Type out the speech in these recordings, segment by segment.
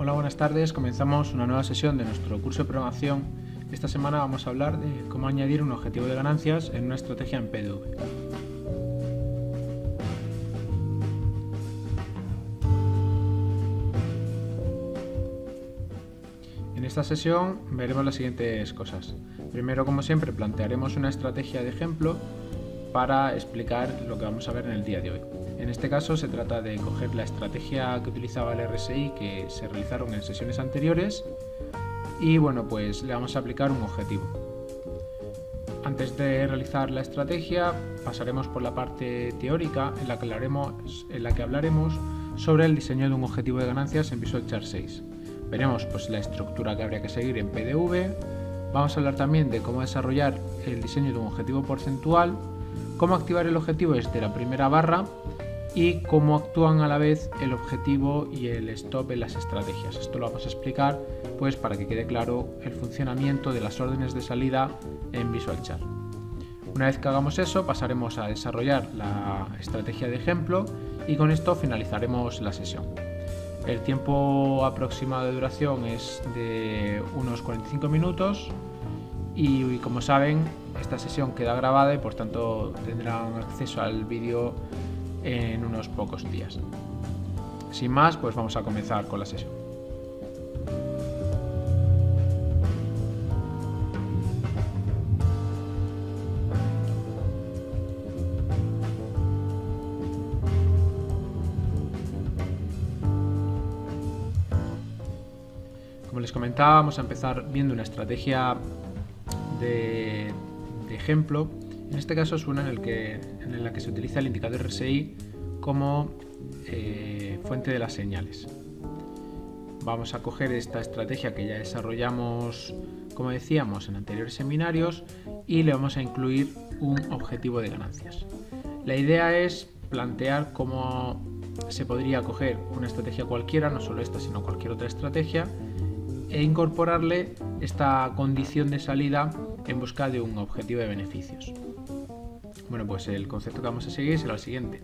Hola, buenas tardes. Comenzamos una nueva sesión de nuestro curso de programación. Esta semana vamos a hablar de cómo añadir un objetivo de ganancias en una estrategia en PDV. En esta sesión veremos las siguientes cosas. Primero, como siempre, plantearemos una estrategia de ejemplo para explicar lo que vamos a ver en el día de hoy. En este caso se trata de coger la estrategia que utilizaba el RSI que se realizaron en sesiones anteriores y pues le vamos a aplicar un objetivo. Antes de realizar la estrategia pasaremos por la parte teórica en la que hablaremos sobre el diseño de un objetivo de ganancias en Visual Chart 6. Veremos la estructura que habría que seguir en PDV. Vamos a hablar también de cómo desarrollar el diseño de un objetivo porcentual, cómo activar el objetivo desde la primera barra y cómo actúan a la vez el objetivo y el stop en las estrategias. Esto lo vamos a explicar para que quede claro el funcionamiento de las órdenes de salida en Visual Chart. Una vez que hagamos eso, pasaremos a desarrollar la estrategia de ejemplo y con esto finalizaremos la sesión. El tiempo aproximado de duración es de unos 45 minutos y como saben, esta sesión queda grabada y por tanto tendrán acceso al vídeo en unos pocos días. Sin más, vamos a comenzar con la sesión. Como les comentaba, vamos a empezar viendo una estrategia de ejemplo. En este caso es una en la que se utiliza el indicador RSI como fuente de las señales. Vamos a coger esta estrategia que ya desarrollamos, como decíamos, en anteriores seminarios y le vamos a incluir un objetivo de ganancias. La idea es plantear cómo se podría coger una estrategia cualquiera, no solo esta, sino cualquier otra estrategia, e incorporarle esta condición de salida en busca de un objetivo de beneficios. El concepto que vamos a seguir será el siguiente.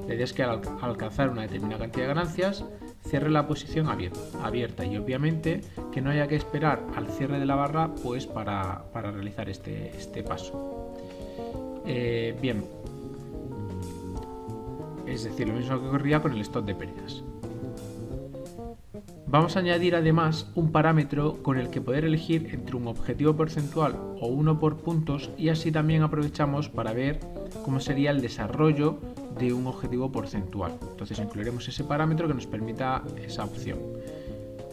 La idea es que al alcanzar una determinada cantidad de ganancias, cierre la posición abierta y obviamente que no haya que esperar al cierre de la barra para realizar este paso. Bien, es decir, lo mismo que ocurría con el stop de pérdidas. Vamos a añadir además un parámetro con el que poder elegir entre un objetivo porcentual o uno por puntos y así también aprovechamos para ver cómo sería el desarrollo de un objetivo porcentual. Entonces incluiremos ese parámetro que nos permita esa opción.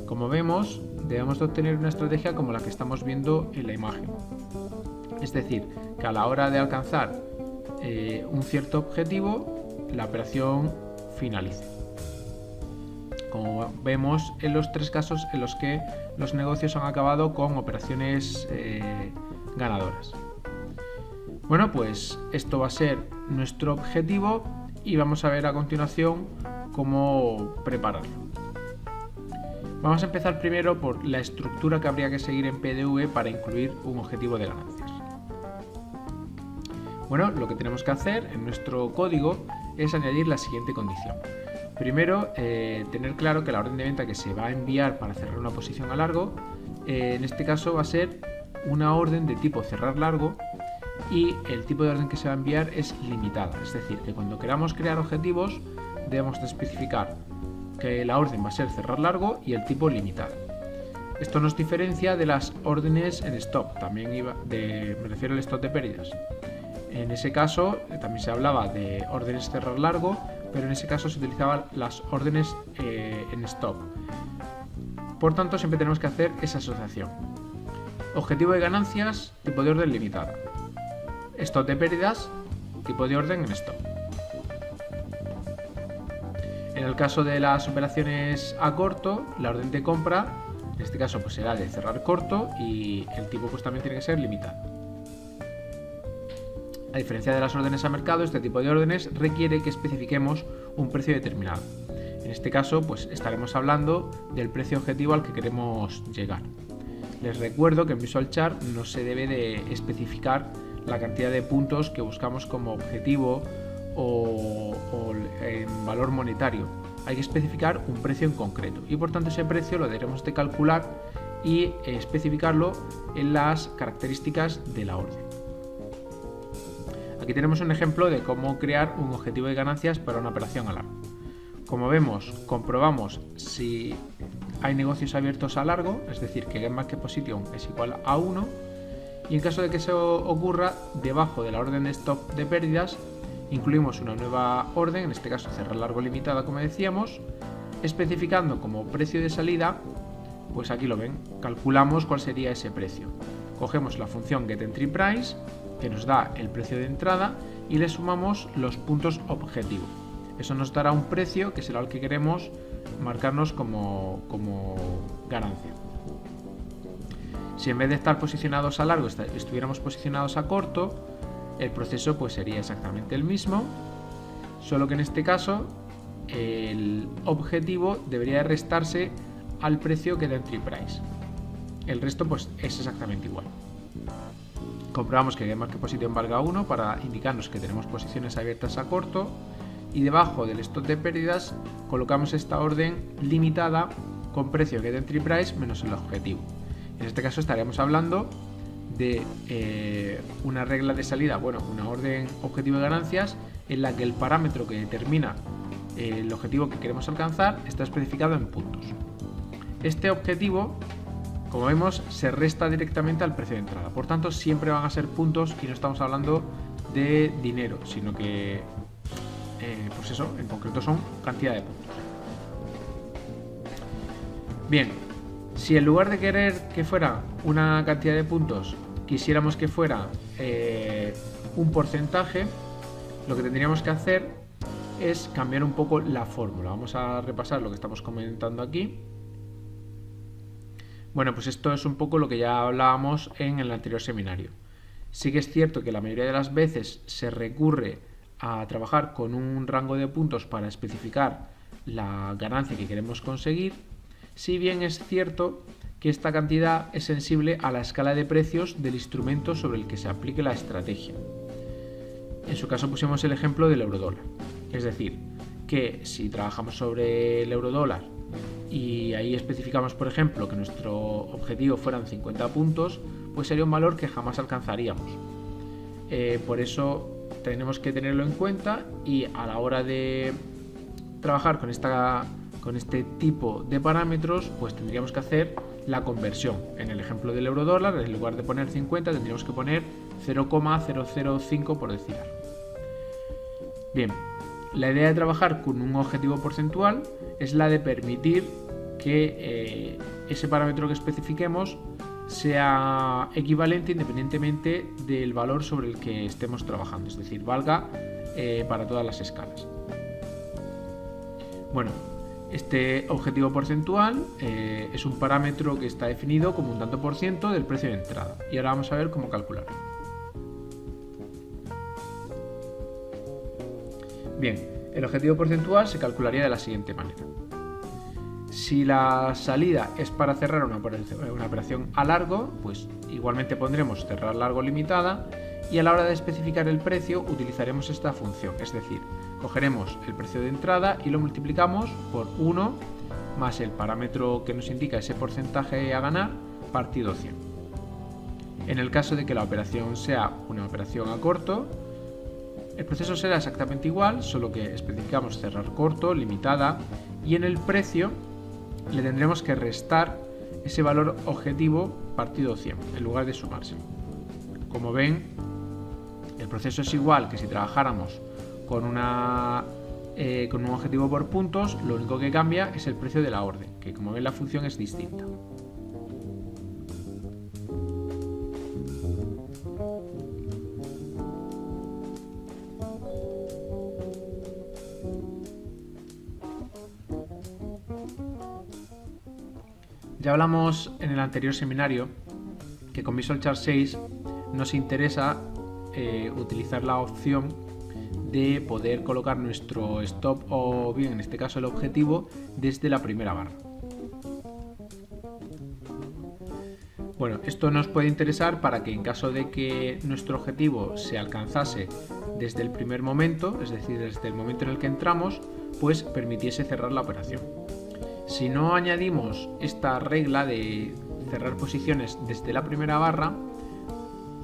Como vemos, debemos de obtener una estrategia como la que estamos viendo en la imagen. Es decir, que a la hora de alcanzar un cierto objetivo, la operación finalice. Como vemos en los tres casos en los que los negocios han acabado con operaciones ganadoras. Esto va a ser nuestro objetivo y vamos a ver a continuación cómo prepararlo. Vamos a empezar primero por la estructura que habría que seguir en PDV para incluir un objetivo de ganancias. Lo que tenemos que hacer en nuestro código es añadir la siguiente condición. Primero, tener claro que la orden de venta que se va a enviar para cerrar una posición a largo, en este caso va a ser una orden de tipo cerrar largo y el tipo de orden que se va a enviar es limitada. Es decir, que cuando queramos crear objetivos debemos de especificar que la orden va a ser cerrar largo y el tipo limitado. Esto nos diferencia de las órdenes en stop, me refiero al stop de pérdidas. En ese caso también se hablaba de órdenes cerrar largo, pero en ese caso se utilizaban las órdenes en stop. Por tanto, siempre tenemos que hacer esa asociación. Objetivo de ganancias, tipo de orden limitada. Stop de pérdidas, tipo de orden en stop. En el caso de las operaciones a corto, la orden de compra, en este caso será de cerrar corto y el tipo también tiene que ser limitado. A diferencia de las órdenes a mercado, este tipo de órdenes requiere que especifiquemos un precio determinado. En este caso, estaremos hablando del precio objetivo al que queremos llegar. Les recuerdo que en Visual Chart no se debe de especificar la cantidad de puntos que buscamos como objetivo o en valor monetario. hay que especificar un precio en concreto y por tanto ese precio lo deberemos de calcular y especificarlo en las características de la orden. Aquí tenemos un ejemplo de cómo crear un objetivo de ganancias para una operación a largo. Como vemos, comprobamos si hay negocios abiertos a largo, es decir, que Get Position es igual a 1, y en caso de que eso ocurra, debajo de la orden de stop de pérdidas incluimos una nueva orden, en este caso cerrar largo limitada, como decíamos, especificando como precio de salida, pues aquí lo ven, calculamos cuál sería ese precio. Cogemos la función getEntryPrice, que nos da el precio de entrada, y le sumamos los puntos objetivo. Eso nos dará un precio que será el que queremos marcarnos como ganancia. Si en vez de estar posicionados a largo estuviéramos posicionados a corto, el proceso pues sería exactamente el mismo, solo que en este caso el objetivo debería restarse al precio que da GetEntryPrice. El resto pues es exactamente igual. Comprobamos que GetPosition valga 1 para indicarnos que tenemos posiciones abiertas a corto, y debajo del stop de pérdidas colocamos esta orden limitada con precio GetEntryPrice menos el objetivo. En este caso estaríamos hablando de una regla de salida, una orden objetivo de ganancias en la que el parámetro que determina el objetivo que queremos alcanzar está especificado en puntos. Este objetivo, como vemos, se resta directamente al precio de entrada, por tanto siempre van a ser puntos y no estamos hablando de dinero, sino que pues eso, en concreto son cantidad de puntos. Bien, si en lugar de querer que fuera una cantidad de puntos quisiéramos que fuera un porcentaje, lo que tendríamos que hacer es cambiar un poco la fórmula. Vamos a repasar lo que estamos comentando aquí. Bueno, pues esto es un poco lo que ya hablábamos en el anterior seminario. Sí que es cierto que la mayoría de las veces se recurre a trabajar con un rango de puntos para especificar la ganancia que queremos conseguir, si bien es cierto que esta cantidad es sensible a la escala de precios del instrumento sobre el que se aplique la estrategia. En su caso pusimos el ejemplo del eurodólar, es decir, que si trabajamos sobre el eurodólar y ahí especificamos, por ejemplo, que nuestro objetivo fueran 50 puntos, pues sería un valor que jamás alcanzaríamos. Por eso tenemos que tenerlo en cuenta, y a la hora de trabajar con este tipo de parámetros, pues tendríamos que hacer la conversión. En el ejemplo del eurodólar, en lugar de poner 50, tendríamos que poner 0,005 por decir algo. Bien, la idea de trabajar con un objetivo porcentual es la de permitir que ese parámetro que especifiquemos sea equivalente independientemente del valor sobre el que estemos trabajando, es decir, valga para todas las escalas. Bueno, este objetivo porcentual es un parámetro que está definido como un tanto por ciento del precio de entrada, y ahora vamos a ver cómo calcularlo. Bien, el objetivo porcentual se calcularía de la siguiente manera. Si la salida es para cerrar una operación a largo, pues igualmente pondremos cerrar largo limitada, y a la hora de especificar el precio utilizaremos esta función, es decir, cogeremos el precio de entrada y lo multiplicamos por 1 más el parámetro que nos indica ese porcentaje a ganar partido 100. En el caso de que la operación sea una operación a corto, el proceso será exactamente igual, solo que especificamos cerrar corto, limitada, y en el precio le tendremos que restar ese valor objetivo partido 100 en lugar de sumárselo. Como ven, el proceso es igual que si trabajáramos con un objetivo por puntos, lo único que cambia es el precio de la orden, que como ven la función es distinta. Ya hablamos en el anterior seminario que con Visual Chart 6 nos interesa utilizar la opción de poder colocar nuestro stop, o bien en este caso el objetivo, desde la primera barra. Bueno, esto nos puede interesar para que en caso de que nuestro objetivo se alcanzase desde el primer momento, es decir, desde el momento en el que entramos, pues permitiese cerrar la operación. Si no añadimos esta regla de cerrar posiciones desde la primera barra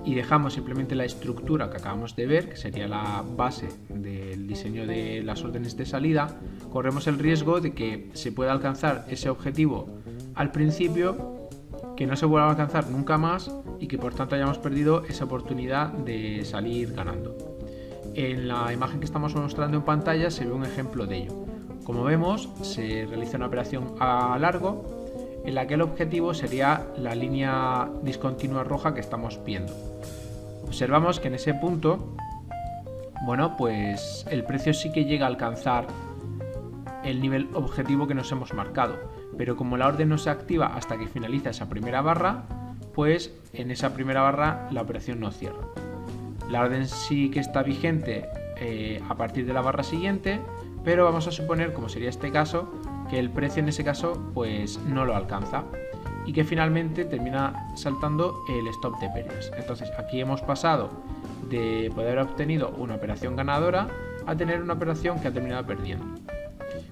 y dejamos simplemente la estructura que acabamos de ver, que sería la base del diseño de las órdenes de salida, corremos el riesgo de que se pueda alcanzar ese objetivo al principio, que no se vuelva a alcanzar nunca más y que por tanto hayamos perdido esa oportunidad de salir ganando. En la imagen que estamos mostrando en pantalla se ve un ejemplo de ello. Como vemos, se realiza una operación a largo en la que el objetivo sería la línea discontinua roja que estamos viendo. Observamos que en ese punto, bueno, pues el precio sí que llega a alcanzar el nivel objetivo que nos hemos marcado, pero como la orden no se activa hasta que finaliza esa primera barra, pues en esa primera barra la operación no cierra. La orden sí que está vigente a partir de la barra siguiente, pero vamos a suponer, como sería este caso, que el precio en ese caso pues no lo alcanza y que finalmente termina saltando el stop de pérdidas. Entonces aquí hemos pasado de poder haber obtenido una operación ganadora a tener una operación que ha terminado perdiendo.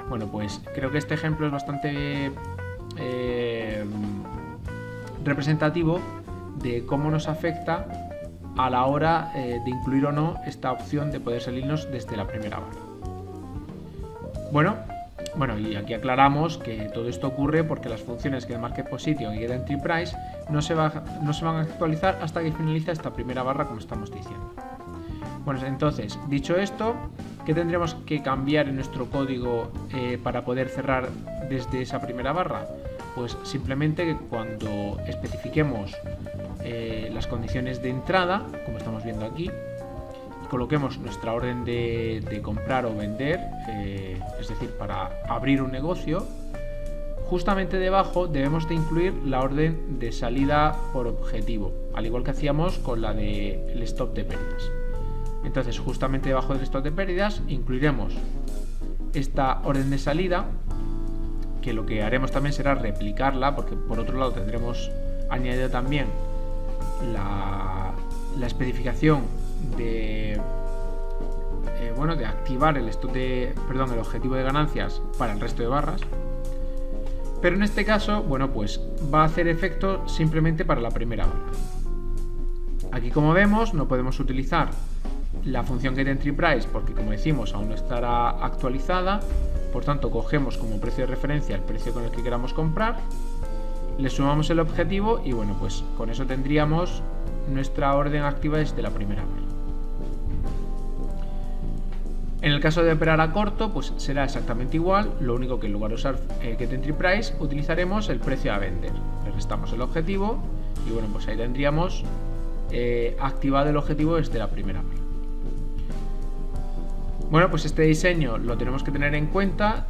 Bueno, pues creo que este ejemplo es bastante representativo de cómo nos afecta a la hora de incluir o no esta opción de poder salirnos desde la primera barra. Bueno, y aquí aclaramos que todo esto ocurre porque las funciones getMarketPosition y getEntryPrice no se van a actualizar hasta que finaliza esta primera barra, como estamos diciendo. Bueno, entonces, dicho esto, ¿qué tendremos que cambiar en nuestro código para poder cerrar desde esa primera barra? Pues simplemente que cuando especifiquemos las condiciones de entrada, como estamos viendo aquí, coloquemos nuestra orden de comprar o vender, es decir, para abrir un negocio, justamente debajo debemos de incluir la orden de salida por objetivo, al igual que hacíamos con la del stop de pérdidas. Entonces, justamente debajo del stop de pérdidas incluiremos esta orden de salida, que lo que haremos también será replicarla, porque por otro lado tendremos añadido también la especificación de activar el objetivo de ganancias para el resto de barras, pero en este caso, bueno, pues va a hacer efecto simplemente para la primera barra. Aquí, como vemos, no podemos utilizar la función getEntryPrice porque, como decimos, aún no estará actualizada. Por tanto, cogemos como precio de referencia el precio con el que queramos comprar, le sumamos el objetivo y bueno, pues con eso tendríamos nuestra orden activa desde la primera barra. En el caso de operar a corto, pues será exactamente igual, lo único que en lugar de usar getEntryPrice utilizaremos el precio a vender. Le restamos el objetivo y bueno, pues ahí tendríamos activado el objetivo desde la primera barra. Bueno, pues este diseño lo tenemos que tener en cuenta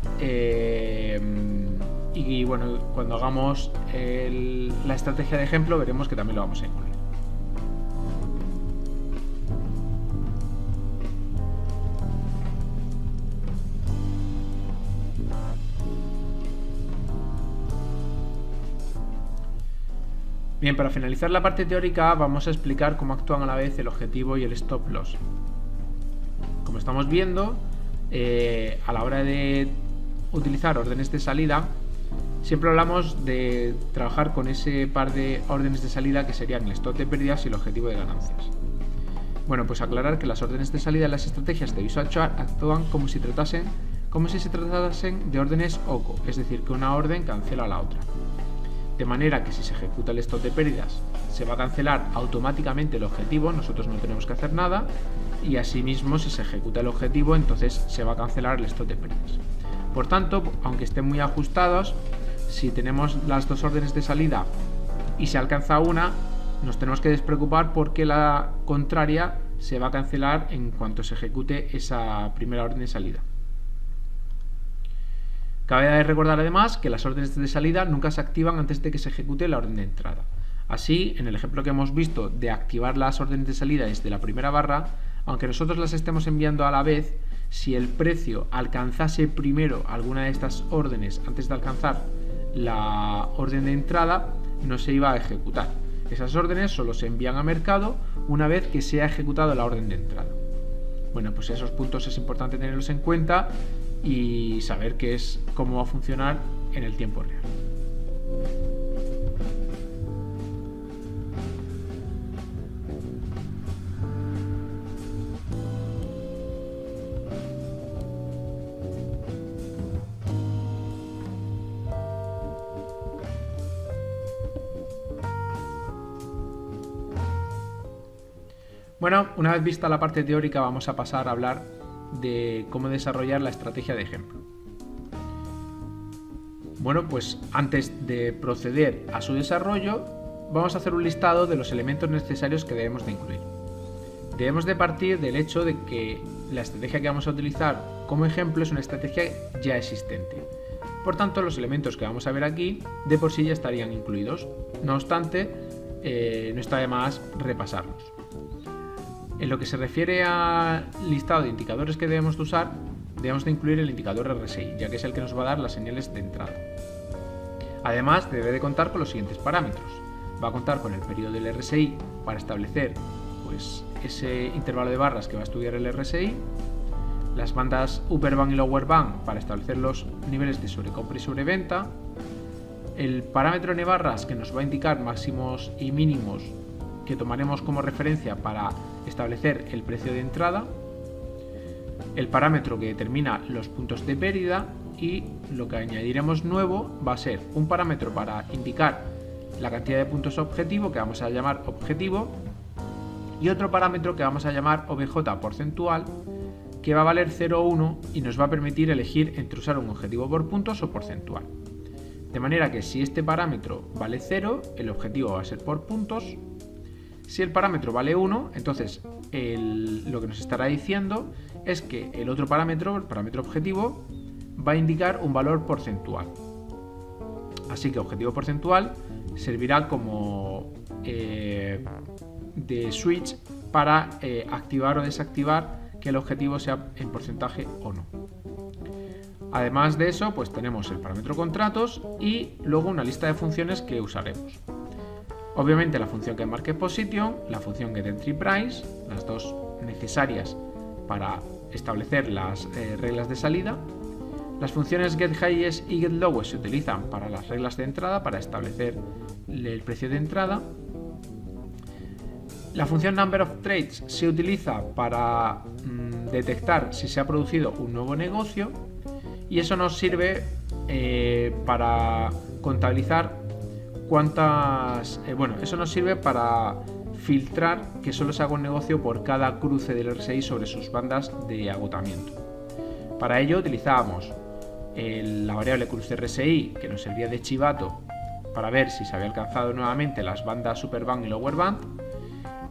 y bueno, cuando hagamos la estrategia de ejemplo veremos que también lo vamos a incluir. Bien, para finalizar la parte teórica vamos a explicar cómo actúan a la vez el objetivo y el stop loss. Como estamos viendo, a la hora de utilizar órdenes de salida, siempre hablamos de trabajar con ese par de órdenes de salida que serían el stop de pérdidas y el objetivo de ganancias. Bueno, pues aclarar que las órdenes de salida en las estrategias de Visual Chart actúan como si se tratasen de órdenes OCO, es decir, que una orden cancela a la otra. De manera que si se ejecuta el stop de pérdidas, se va a cancelar automáticamente el objetivo, nosotros no tenemos que hacer nada, y asimismo si se ejecuta el objetivo, entonces se va a cancelar el stop de pérdidas. Por tanto, aunque estén muy ajustados, si tenemos las dos órdenes de salida y se alcanza una, nos tenemos que despreocupar porque la contraria se va a cancelar en cuanto se ejecute esa primera orden de salida. Cabe recordar además que las órdenes de salida nunca se activan antes de que se ejecute la orden de entrada. Así, en el ejemplo que hemos visto de activar las órdenes de salida desde la primera barra, aunque nosotros las estemos enviando a la vez, si el precio alcanzase primero alguna de estas órdenes antes de alcanzar la orden de entrada, no se iba a ejecutar. Esas órdenes solo se envían a mercado una vez que se ha ejecutado la orden de entrada. Bueno, pues esos puntos es importante tenerlos en cuenta y saber cómo va a funcionar en el tiempo real. Bueno, una vez vista la parte teórica, vamos a pasar a hablar de cómo desarrollar la estrategia de ejemplo. Bueno, pues antes de proceder a su desarrollo, vamos a hacer un listado de los elementos necesarios que debemos de incluir. Debemos de partir del hecho de que la estrategia que vamos a utilizar como ejemplo es una estrategia ya existente. Por tanto, los elementos que vamos a ver aquí de por sí ya estarían incluidos. No obstante, no está de más repasarlos. En lo que se refiere al listado de indicadores que debemos de usar, debemos de incluir el indicador RSI, ya que es el que nos va a dar las señales de entrada. Además, debe de contar con los siguientes parámetros. Va a contar con el periodo del RSI para establecer ese intervalo de barras que va a estudiar el RSI, las bandas upper band y lower band para establecer los niveles de sobrecompra y sobreventa, el parámetro N barras que nos va a indicar máximos y mínimos que tomaremos como referencia para establecer el precio de entrada, el parámetro que determina los puntos de pérdida y lo que añadiremos nuevo va a ser un parámetro para indicar la cantidad de puntos objetivo que vamos a llamar objetivo y otro parámetro que vamos a llamar OBJ porcentual que va a valer 0 o 1 y nos va a permitir elegir entre usar un objetivo por puntos o porcentual. De manera que si este parámetro vale 0, el objetivo va a ser por puntos. Si el parámetro vale 1, entonces lo que nos estará diciendo es que el otro parámetro, el parámetro objetivo, va a indicar un valor porcentual. Así que objetivo porcentual servirá como de switch para activar o desactivar que el objetivo sea en porcentaje o no. Además de eso, pues tenemos el parámetro contratos y luego una lista de funciones que usaremos. Obviamente la función getMarketPosition, la función getEntryPrice, las dos necesarias para establecer las reglas de salida. Las funciones getHighest y getLowest se utilizan para las reglas de entrada, para establecer el precio de entrada. La función NumberOfTrades se utiliza para detectar si se ha producido un nuevo negocio y eso nos sirve para contabilizar eso nos sirve para filtrar que solo se haga un negocio por cada cruce del RSI sobre sus bandas de agotamiento. Para ello utilizábamos la variable cruce RSI que nos servía de chivato para ver si se había alcanzado nuevamente las bandas upper band y lower band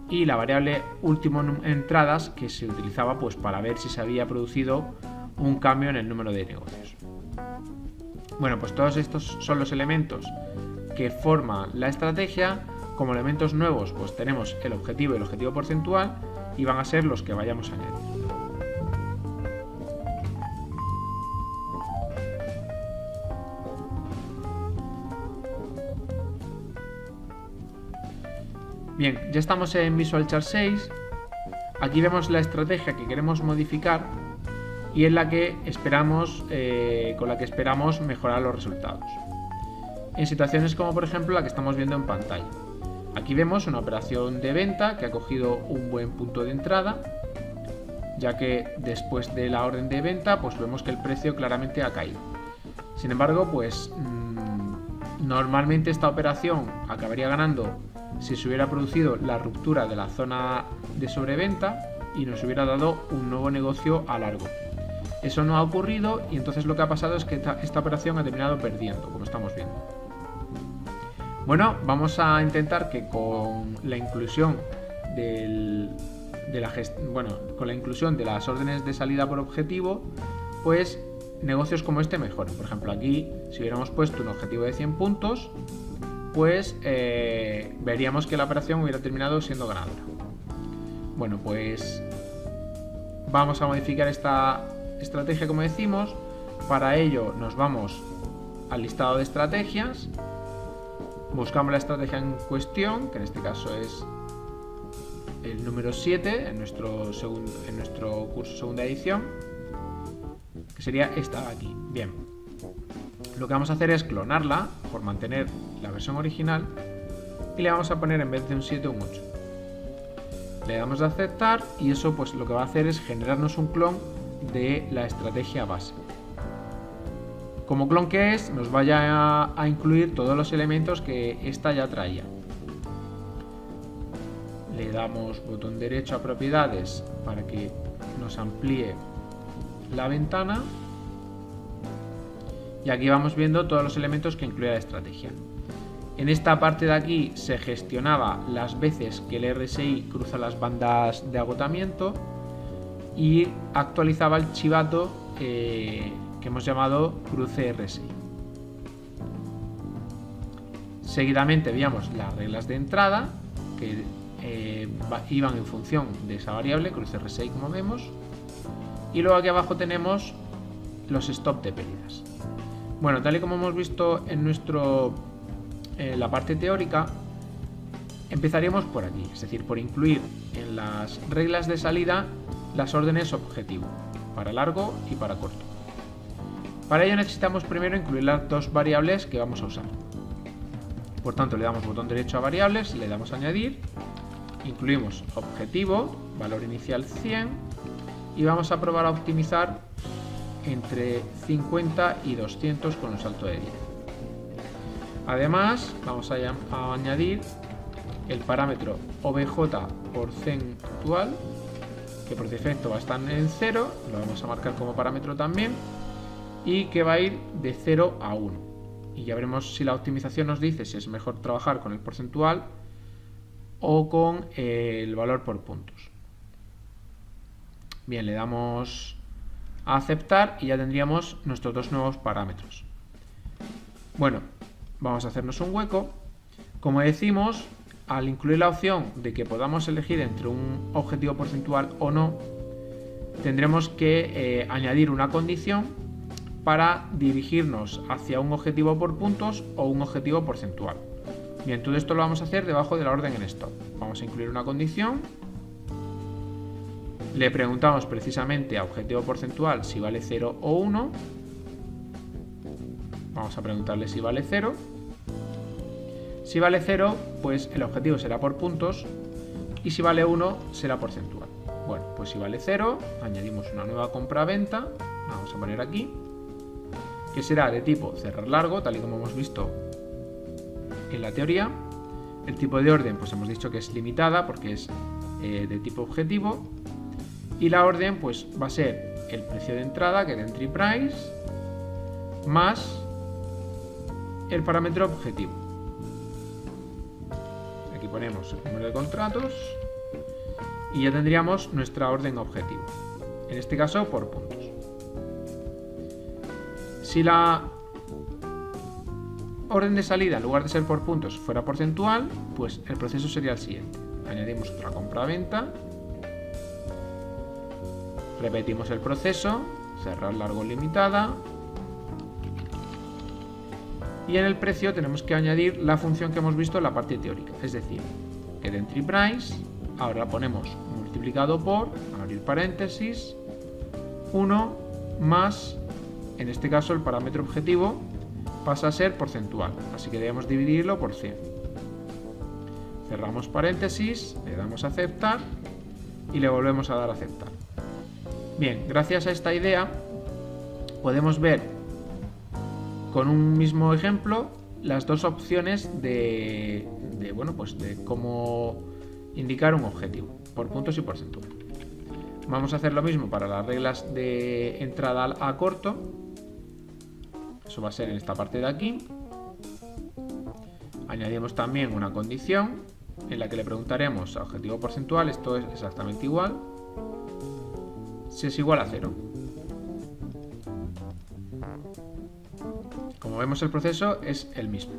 y la variable último entradas que se utilizaba para ver si se había producido un cambio en el número de negocios. Bueno, pues todos estos son los elementos que forma la estrategia. Como elementos nuevos pues tenemos el objetivo y el objetivo porcentual y van a ser los que vayamos a añadir. Bien, ya estamos en Visual Chart 6. Aquí vemos la estrategia que queremos modificar y en la que con la que esperamos mejorar los resultados. En situaciones como por ejemplo la que estamos viendo en pantalla. Aquí vemos una operación de venta que ha cogido un buen punto de entrada, ya que después de la orden de venta pues vemos que el precio claramente ha caído. Sin embargo, pues normalmente esta operación acabaría ganando si se hubiera producido la ruptura de la zona de sobreventa y nos hubiera dado un nuevo negocio a largo. Eso no ha ocurrido y entonces lo que ha pasado es que esta operación ha terminado perdiendo, como estamos viendo. Bueno, vamos a intentar que con la inclusión con la inclusión de las órdenes de salida por objetivo, pues negocios como este mejoren. Por ejemplo, aquí si hubiéramos puesto un objetivo de 100 puntos, pues veríamos que la operación hubiera terminado siendo ganadora. Bueno, pues vamos a modificar esta estrategia como decimos. Para ello nos vamos al listado de estrategias. buscamos la estrategia en cuestión, que en este caso es el número 7 en nuestro curso segunda edición, que sería esta de aquí. Bien, lo que vamos a hacer es clonarla por mantener la versión original y le vamos a poner en vez de un 7 un 8. Le damos a aceptar y eso pues lo que va a hacer es generarnos un clon de la estrategia base. Como clon que es, nos vaya a incluir todos los elementos que esta ya traía. Le damos botón derecho a propiedades para que nos amplíe la ventana y aquí vamos viendo todos los elementos que incluye la estrategia. En esta parte de aquí se gestionaba las veces que el RSI cruza las bandas de agotamiento y actualizaba el chivato que hemos llamado cruce RSI. Seguidamente veíamos las reglas de entrada que iban en función de esa variable, cruce RSI como vemos, y luego aquí abajo tenemos los stop de pérdidas. Bueno, tal y como hemos visto en la parte teórica, empezaríamos por aquí, es decir, por incluir en las reglas de salida las órdenes objetivo, para largo y para corto. Para ello necesitamos primero incluir las dos variables que vamos a usar. Por tanto, le damos botón derecho a variables, le damos a añadir, incluimos objetivo, valor inicial 100, y vamos a probar a optimizar entre 50 y 200 con un salto de 10. Además, vamos a añadir el parámetro obj porcentual, que por defecto va a estar en 0, lo vamos a marcar como parámetro también, y que va a ir de 0 a 1. Y ya veremos si la optimización nos dice si es mejor trabajar con el porcentual o con el valor por puntos. Bien, le damos a aceptar y ya tendríamos nuestros dos nuevos parámetros. Bueno, vamos a hacernos un hueco. Como decimos, al incluir la opción de que podamos elegir entre un objetivo porcentual o no, tendremos que añadir una condición para dirigirnos hacia un objetivo por puntos o un objetivo porcentual. Bien, todo esto lo vamos a hacer debajo de la orden en stop. Vamos a incluir una condición. Le preguntamos precisamente a objetivo porcentual si vale 0 o 1. Vamos a preguntarle si vale 0. Si vale 0, pues el objetivo será por puntos y si vale 1 será porcentual. Bueno, pues si vale 0, añadimos una nueva compra-venta. Vamos a poner aquí, que será de tipo cerrar largo, tal y como hemos visto en la teoría. El tipo de orden, pues hemos dicho que es limitada porque es de tipo objetivo. Y la orden, pues va a ser el precio de entrada, que es el entry price, más el parámetro objetivo. Aquí ponemos el número de contratos y ya tendríamos nuestra orden objetivo, en este caso por puntos. Si la orden de salida, en lugar de ser por puntos, fuera porcentual, pues el proceso sería el siguiente. Añadimos otra compra-venta, repetimos el proceso, cerrar largo limitada, y en el precio tenemos que añadir la función que hemos visto en la parte teórica, es decir, que de entry price ahora ponemos multiplicado por, abrir paréntesis, 1 más, en este caso el parámetro objetivo pasa a ser porcentual, así que debemos dividirlo por 100. Cerramos paréntesis, le damos a aceptar y le volvemos a dar a aceptar. Bien, gracias a esta idea podemos ver con un mismo ejemplo las dos opciones de cómo indicar un objetivo, por puntos y porcentual. Vamos a hacer lo mismo para las reglas de entrada a corto. Eso va a ser en esta parte de aquí. Añadimos también una condición en la que le preguntaremos a objetivo porcentual, esto es exactamente igual, si es igual a 0. Como vemos, el proceso es el mismo.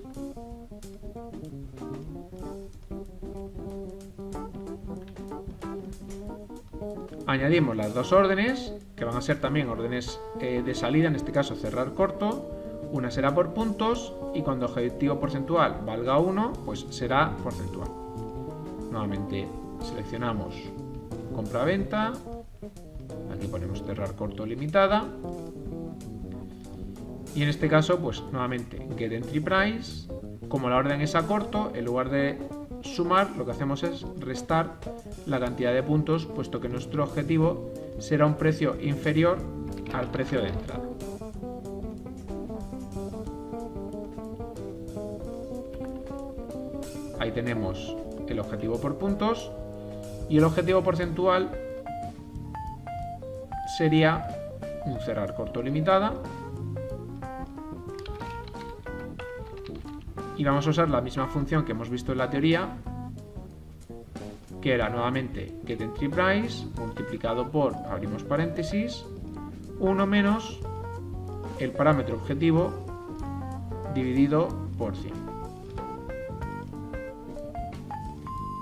Añadimos las dos órdenes, que van a ser también órdenes de salida, en este caso cerrar corto, Una será por puntos y cuando objetivo porcentual valga 1, pues será porcentual. Nuevamente seleccionamos compra-venta, aquí ponemos cerrar corto limitada y en este caso pues nuevamente get entry price. Como la orden es a corto, en lugar de sumar lo que hacemos es restar la cantidad de puntos, puesto que nuestro objetivo será un precio inferior al precio de entrada. Ahí tenemos el objetivo por puntos y el objetivo porcentual sería un cerrar corto limitada y vamos a usar la misma función que hemos visto en la teoría, que era nuevamente get entry price multiplicado por, abrimos paréntesis, 1 menos el parámetro objetivo dividido por 100.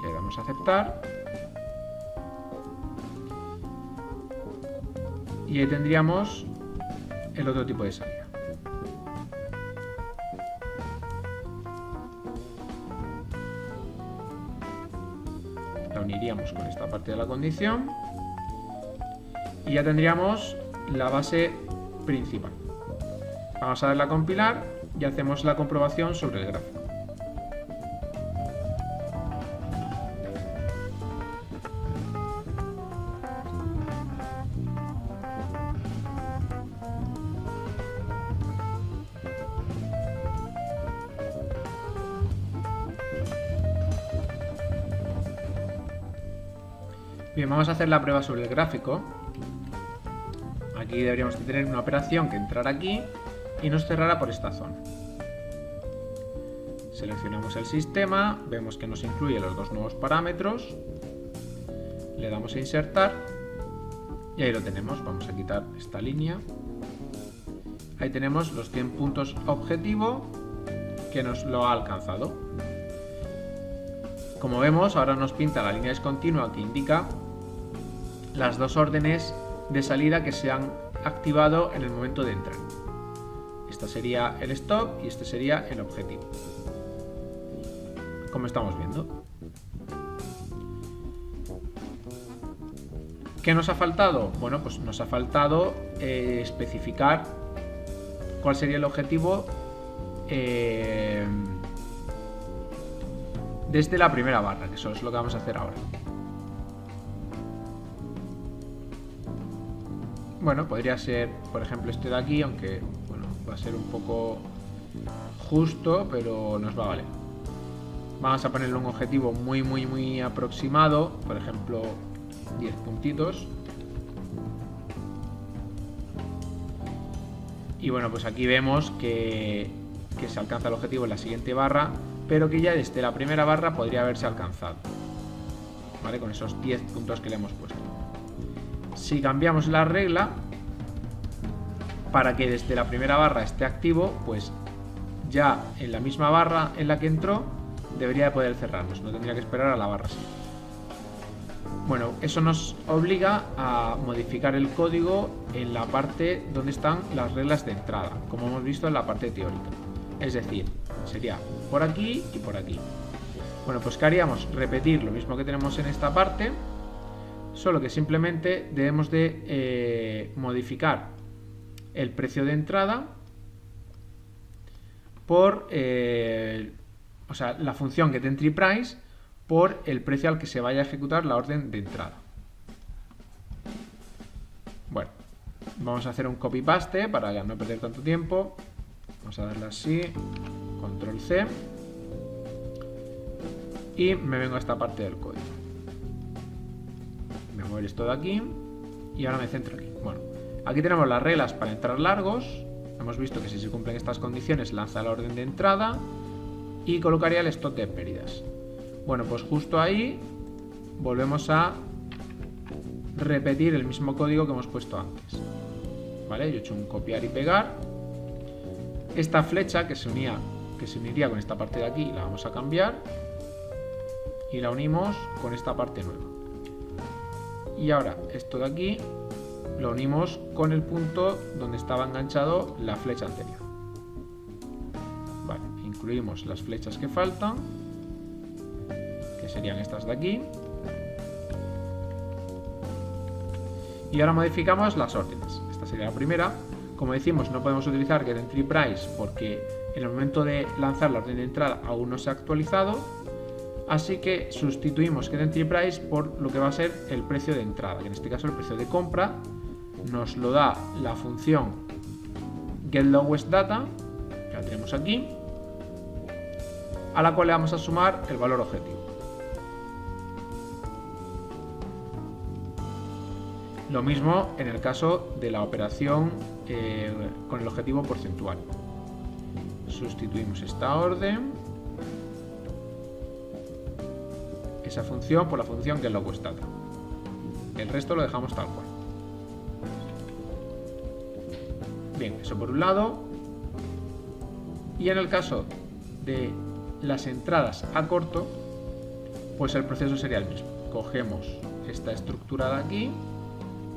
Le damos a aceptar y ahí tendríamos el otro tipo de salida. La uniríamos con esta parte de la condición y ya tendríamos la base principal. Vamos a darle a compilar y hacemos la comprobación sobre el gráfico. Bien, vamos a hacer la prueba sobre el gráfico. Aquí deberíamos de tener una operación que entrara aquí y nos cerrara por esta zona. Seleccionamos el sistema, vemos que nos incluye los dos nuevos parámetros, le damos a insertar y ahí lo tenemos. Vamos a quitar esta línea. Ahí tenemos los 100 puntos objetivo que nos lo ha alcanzado. Como vemos, ahora nos pinta la línea discontinua que indica las dos órdenes de salida que se han activado en el momento de entrar. Esta sería el stop y este sería el objetivo, como estamos viendo. ¿Qué nos ha faltado? Bueno, pues nos ha faltado especificar cuál sería el objetivo desde la primera barra, que eso es lo que vamos a hacer ahora. Bueno, podría ser, por ejemplo, este de aquí, aunque bueno, va a ser un poco justo, pero nos va a valer. Vamos a ponerle un objetivo muy aproximado, por ejemplo, 10 puntitos. Y bueno, pues aquí vemos que se alcanza el objetivo en la siguiente barra, pero que ya desde la primera barra podría haberse alcanzado, ¿vale? Con esos 10 puntos que le hemos puesto. Si cambiamos la regla para que desde la primera barra esté activo, pues ya en la misma barra en la que entró debería de poder cerrarnos, no tendría que esperar a la barra siguiente. Bueno, eso nos obliga a modificar el código en la parte donde están las reglas de entrada, como hemos visto en la parte teórica. Es decir, sería por aquí y por aquí. Bueno, pues ¿qué haríamos? Repetir lo mismo que tenemos en esta parte, solo que simplemente debemos de modificar el precio de entrada por la función getEntryPrice por el precio al que se vaya a ejecutar la orden de entrada. Bueno, vamos a hacer un copy-paste para ya no perder tanto tiempo. Vamos a darle así, control C, y me vengo a esta parte del código. Me voy a mover esto de aquí y ahora me centro aquí. Bueno, aquí tenemos las reglas para entrar largos. Hemos visto que si se cumplen estas condiciones lanza la orden de entrada y colocaría el stop de pérdidas. Bueno, pues justo ahí volvemos a repetir el mismo código que hemos puesto antes. ¿Vale? Yo he hecho un copiar y pegar. Esta flecha que se uniría con esta parte de aquí la vamos a cambiar y la unimos con esta parte nueva. Y ahora esto de aquí lo unimos con el punto donde estaba enganchado la flecha anterior. incluimos las flechas que faltan, que serían estas de aquí. Y ahora modificamos las órdenes. Esta sería la primera. Como decimos, no podemos utilizar getEntryPrice porque en el momento de lanzar la orden de entrada aún no se ha actualizado. Así que sustituimos getEntryPrice por lo que va a ser el precio de entrada, que en este caso el precio de compra nos lo da la función getLowestData, que la tenemos aquí, a la cual le vamos a sumar el valor objetivo. Lo mismo en el caso de la operación con el objetivo porcentual. Sustituimos esta orden, esa función, por la función getLowestData. El resto lo dejamos tal cual. Bien, eso por un lado. Y en el caso de las entradas a corto, pues el proceso sería el mismo. Cogemos esta estructura de aquí,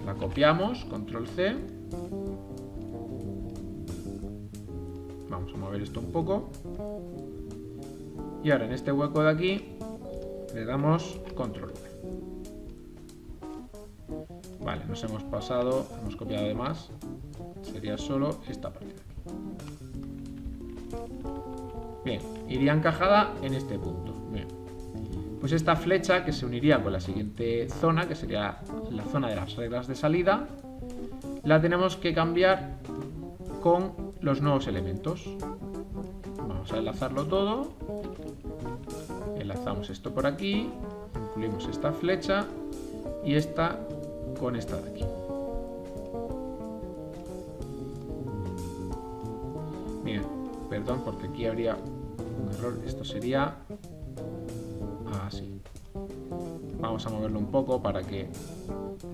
la copiamos, control C. Vamos a mover esto un poco. Y ahora en este hueco de aquí le damos control V. Vale, nos hemos pasado, hemos copiado de más. Sería solo esta parte de aquí. Bien, iría encajada en este punto. Bien. Pues esta flecha que se uniría con la siguiente zona, que sería la zona de las reglas de salida, la tenemos que cambiar con los nuevos elementos. Vamos a enlazarlo todo. Enlazamos esto por aquí, incluimos esta flecha y esta con esta de aquí. Bien, perdón porque aquí habría un error, esto sería así. Vamos a moverlo un poco para que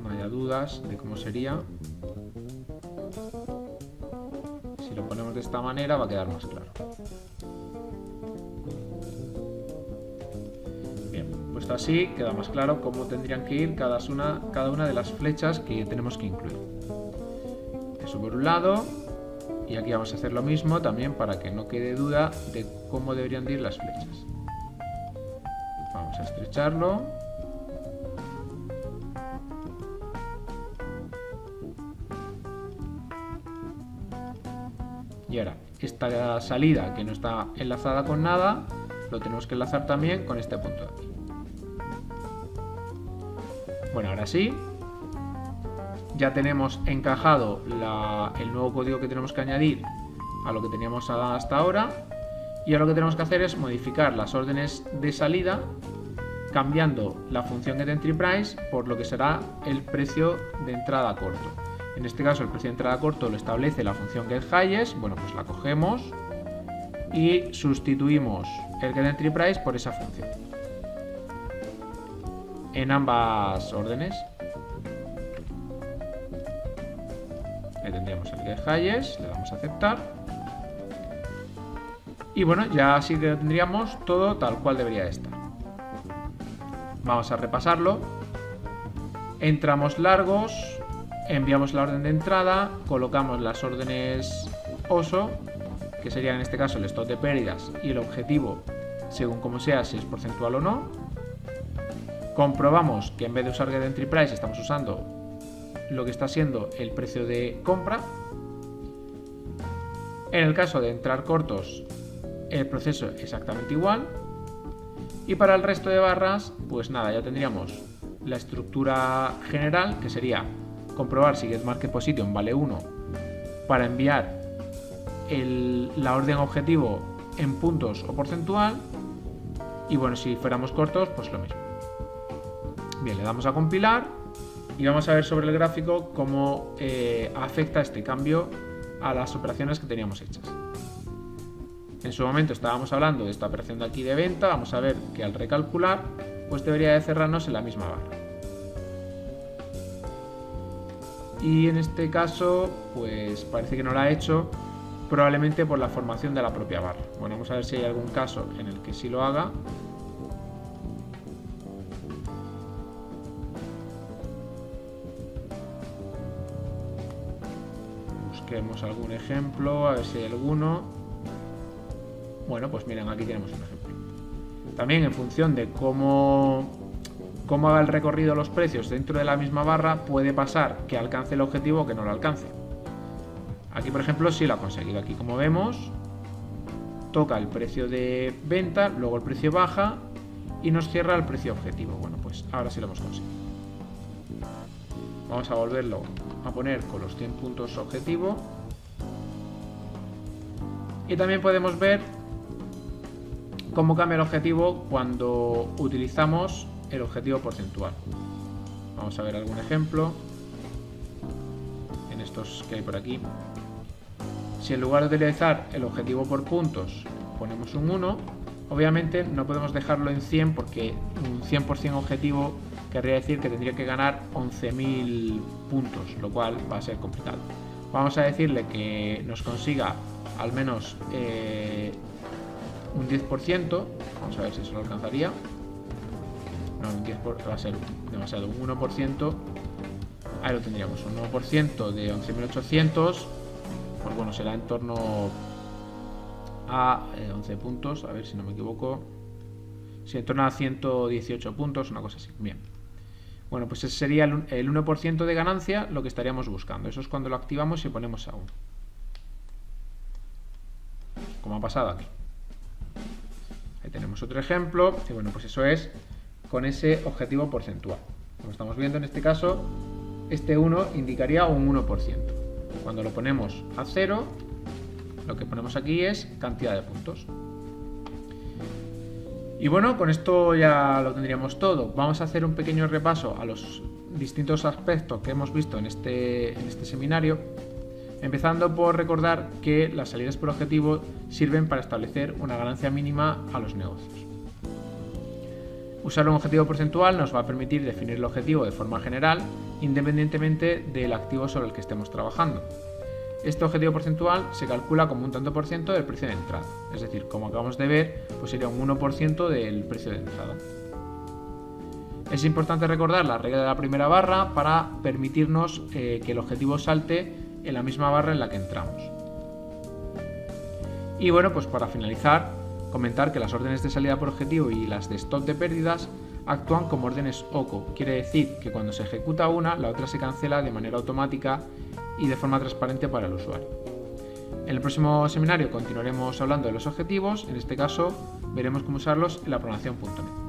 no haya dudas de cómo sería. Si lo ponemos de esta manera va a quedar más claro. Bien, puesto así queda más claro cómo tendrían que ir cada una de las flechas que tenemos que incluir. Eso por un lado. Y aquí vamos a hacer lo mismo también para que no quede duda de cómo deberían de ir las flechas. Vamos a estrecharlo. Y ahora, esta salida que no está enlazada con nada, lo tenemos que enlazar también con este punto de aquí. Bueno, ahora sí. Ya tenemos encajado el nuevo código que tenemos que añadir a lo que teníamos hasta ahora. Y ahora lo que tenemos que hacer es modificar las órdenes de salida cambiando la función getEntryPrice por lo que será el precio de entrada corto. En este caso el precio de entrada corto lo establece la función getHighest. Bueno, pues la cogemos y sustituimos el getEntryPrice por esa función en ambas órdenes. Le tendríamos el getHighest, le damos a aceptar. Y bueno, ya así que tendríamos todo tal cual debería estar. Vamos a repasarlo. Entramos largos, enviamos la orden de entrada, colocamos las órdenes OSO, que sería en este caso el stop de pérdidas y el objetivo, según como sea, si es porcentual o no. Comprobamos que en vez de usar getEntryPrice estamos usando lo que está siendo el precio de compra. En el caso de entrar cortos, el proceso es exactamente igual. Y para el resto de barras, pues nada, ya tendríamos la estructura general, que sería comprobar si getMarketPosition vale 1 para enviar la orden objetivo en puntos o porcentual. Y bueno, si fuéramos cortos, pues lo mismo. Bien, le damos a compilar. Y vamos a ver sobre el gráfico cómo afecta este cambio a las operaciones que teníamos hechas. En su momento estábamos hablando de esta operación de aquí de venta. Vamos a ver que al recalcular, pues debería de cerrarnos en la misma barra. Y en este caso, pues parece que no lo ha hecho, probablemente por la formación de la propia barra. Bueno, vamos a ver si hay algún caso en el que sí lo haga. Busquemos algún ejemplo, a ver si hay alguno. Bueno, pues miren, aquí tenemos un ejemplo. También en función de cómo haga el recorrido los precios dentro de la misma barra, puede pasar que alcance el objetivo o que no lo alcance. Aquí, por ejemplo, sí lo ha conseguido. Aquí, como vemos, toca el precio de venta, luego el precio baja y nos cierra el precio objetivo. Bueno, pues ahora sí lo hemos conseguido. Vamos a volverlo a poner con los 100 puntos objetivo. Y también podemos ver cómo cambia el objetivo cuando utilizamos el objetivo porcentual. Vamos a ver algún ejemplo en estos que hay por aquí. Si en lugar de utilizar el objetivo por puntos ponemos un 1, obviamente no podemos dejarlo en 100 porque un 100% objetivo querría decir que tendría que ganar 11.000 puntos, lo cual va a ser complicado. Vamos a decirle que nos consiga al menos un 10%, vamos a ver si eso lo alcanzaría. No, un 10% va a ser demasiado, un 1%, ahí lo tendríamos, un 1% de 11.800, pues bueno, será en torno a 11 puntos, a ver si no me equivoco, sí, en torno a 118 puntos, una cosa así, bien. Bueno, pues ese sería el 1% de ganancia, lo que estaríamos buscando. Eso es cuando lo activamos y ponemos a 1. Como ha pasado aquí. Ahí tenemos otro ejemplo. Y bueno, pues eso es con ese objetivo porcentual. Como estamos viendo en este caso, este 1 indicaría un 1%. Cuando lo ponemos a 0, lo que ponemos aquí es cantidad de puntos. Y bueno, con esto ya lo tendríamos todo. Vamos a hacer un pequeño repaso a los distintos aspectos que hemos visto en este seminario, empezando por recordar que las salidas por objetivo sirven para establecer una ganancia mínima a los negocios. Usar un objetivo porcentual nos va a permitir definir el objetivo de forma general, independientemente del activo sobre el que estemos trabajando. Este objetivo porcentual se calcula como un tanto por ciento del precio de entrada, es decir, como acabamos de ver, pues sería un 1% del precio de entrada. Es importante recordar la regla de la primera barra para permitirnos que el objetivo salte en la misma barra en la que entramos. Y bueno, pues para finalizar, comentar que las órdenes de salida por objetivo y las de stop de pérdidas actúan como órdenes OCO, quiere decir que cuando se ejecuta una, la otra se cancela de manera automática y de forma transparente para el usuario. En el próximo seminario continuaremos hablando de los objetivos, en este caso veremos cómo usarlos en la programación.net.